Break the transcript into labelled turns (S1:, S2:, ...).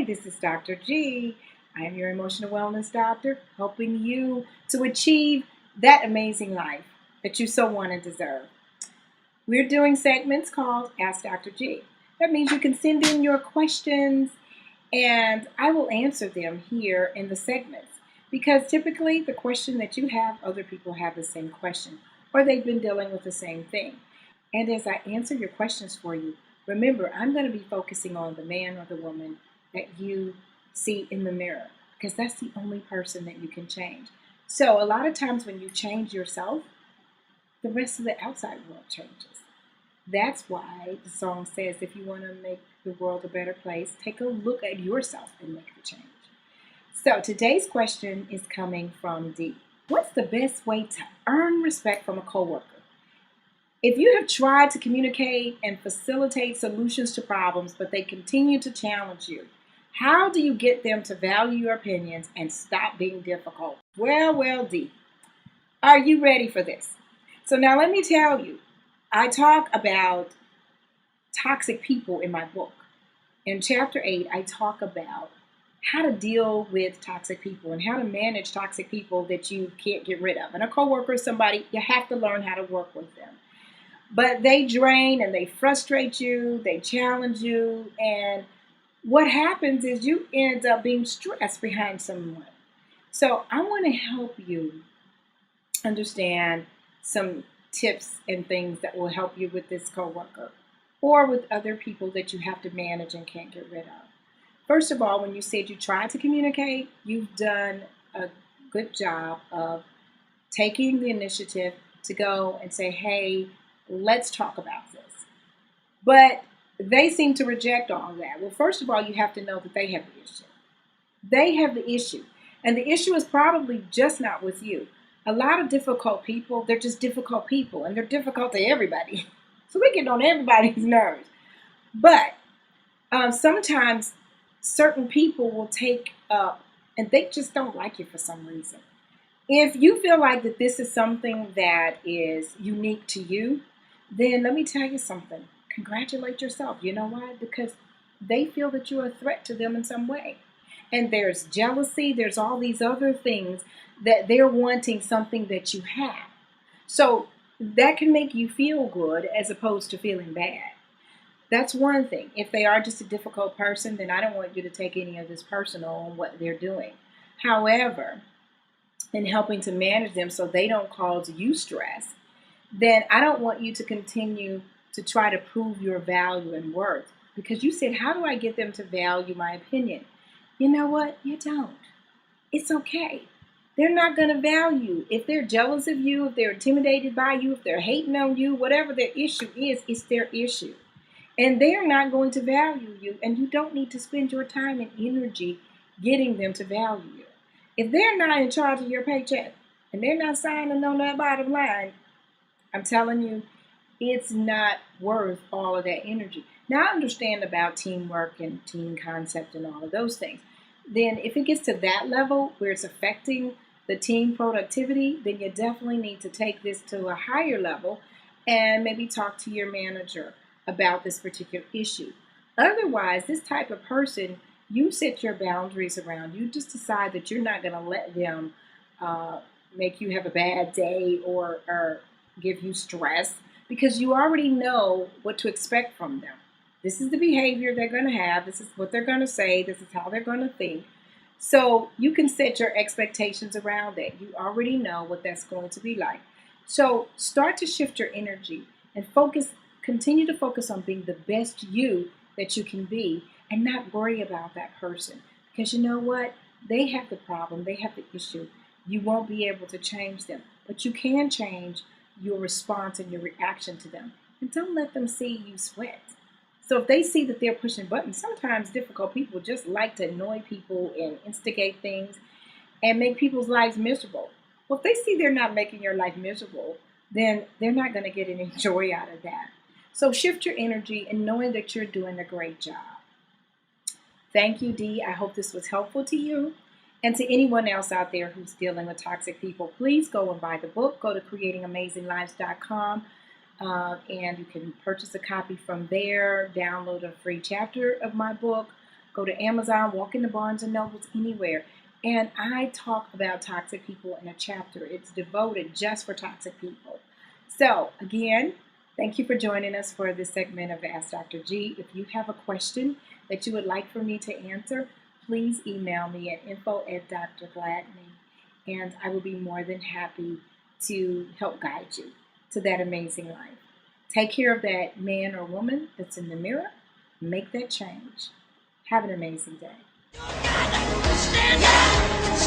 S1: this is Dr. G. I am your emotional wellness doctor, helping you to achieve that amazing life that you so want and deserve. We're doing segments called Ask Dr. G. That means you can send in your questions and I will answer them here in the segments. Because typically, the question that you have, other people have the same question, or they've been dealing with the same thing. And as I answer your questions for you, remember, I'm going to be focusing on the man or the woman that you see in the mirror, because that's the only person that you can change. So, a lot of times when you change yourself, the rest of the outside world changes. That's why the song says if you want to make the world a better place, take a look at yourself and make the change. So, today's question is coming from D. What's the best way to earn respect from a coworker? If you have tried to communicate and facilitate solutions to problems, but they continue to challenge you, how do you get them to value your opinions and stop being difficult? Well, D, are you ready for this? So now let me tell you, I talk about toxic people in my book. In chapter 8, I talk about how to deal with toxic people and how to manage toxic people that you can't get rid of. And a coworker is somebody, you have to learn how to work with them. But they drain and they frustrate you, they challenge you, and what happens is you end up being stressed behind someone. So I want to help you understand some tips and things that will help you with this coworker or with other people that you have to manage and can't get rid of. First of all, when you said you tried to communicate, you've done a good job of taking the initiative to go and say, hey, let's talk about this. But they seem to reject all that. Well, first of all, you have to know that they have the issue. They have the issue. And the issue is probably just not with you. A lot of difficult people, they're just difficult people, and they're difficult to everybody. So they get on everybody's nerves. But sometimes certain people will take up and they just don't like you for some reason. If you feel like that this is something that is unique to you, then let me tell you something. Congratulate yourself. You know why? Because they feel that you're a threat to them in some way. And there's jealousy, there's all these other things that they're wanting something that you have. So that can make you feel good as opposed to feeling bad. That's one thing. If they are just a difficult person, then I don't want you to take any of this personal on what they're doing. However, in helping to manage them so they don't cause you stress, then I don't want you to continue to try to prove your value and worth. Because you said, how do I get them to value my opinion? You know what? You don't. It's okay. They're not going to value. If they're jealous of you, if they're intimidated by you, if they're hating on you, whatever their issue is, it's their issue. And they're not going to value you. And you don't need to spend your time and energy getting them to value you. If they're not in charge of your paycheck and they're not signing on that bottom line, I'm telling you, it's not worth all of that energy. Now, I understand about teamwork and team concept and all of those things. Then if it gets to that level where it's affecting the team productivity, then you definitely need to take this to a higher level and maybe talk to your manager about this particular issue. Otherwise, this type of person, you set your boundaries around. You just decide that you're not going to let them make you have a bad day or give you stress because you already know what to expect from them. This is the behavior they're going to have. This is what they're going to say. This is how they're going to think. So you can set your expectations around that. You already know what that's going to be like. So start to shift your energy and continue to focus on being the best you that you can be and not worry about that person. Because you know what? They have the problem. They have the issue. You won't be able to change them, but you can change your response and your reaction to them. And don't let them see you sweat. So if they see that they're pushing buttons, sometimes difficult people just like to annoy people and instigate things and make people's lives miserable. Well, if they see they're not making your life miserable, then they're not going to get any joy out of that. So shift your energy and knowing that you're doing a great job. Thank you, Dee. I hope this was helpful to you. And to anyone else out there who's dealing with toxic people, please go and buy the book. Go to creatingamazinglives.com and you can purchase a copy from there, download a free chapter of my book. Go to Amazon, walk into Barnes and Nobles, anywhere. And I talk about toxic people in a chapter. It's devoted just for toxic people. So, again, thank you for joining us for this segment of Ask Dr. G. If you have a question that you would like for me to answer, please email me at info@drgladney, and I will be more than happy to help guide you to that amazing life. Take care of that man or woman that's in the mirror. Make that change. Have an amazing day. Stand up!